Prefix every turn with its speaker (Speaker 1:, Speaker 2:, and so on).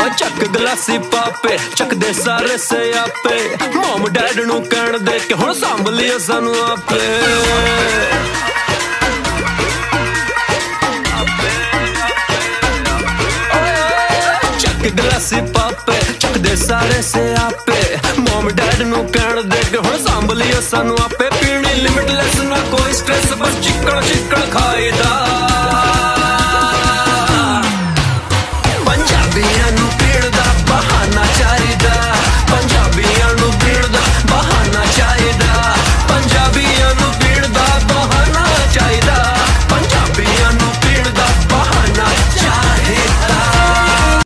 Speaker 1: ਚੱਕ ਗਲਾਸੀ ਪਾਪੇ ਚੱਕਦੇ ਸਾਰੇ ਸਿਆਪੇ ਮਮ ਡੈਡ ਨੂੰ ਕਹਿਣ ਦੇ ਕਿ ਹੁਣ ਸੰਭ ਲਿਓ ਸਾਨੂੰ ਆਪੇ ਚੱਕ ਗਲਾਸੀ ਪਾਪੇ ਚੱਕਦੇ ਸਾਰੇ ਸਿਆਪੇ ਮਮ ਡੈਡ ਨੂੰ ਕਹਿਣ ਦੇ ਕਿ ਹੁਣ ਸੰਭ ਲਿਓ ਸਾਨੂੰ ਆਪੇ ਪੀਣੀ ਲਿਮਿਟਲੈਸ ਨਾ ਕੋਈ ਸਟ੍ਰੈਸ ਬਸ ਚਿੱਕੜ ਚਿੱਕੜ ਖਾਈਦਾ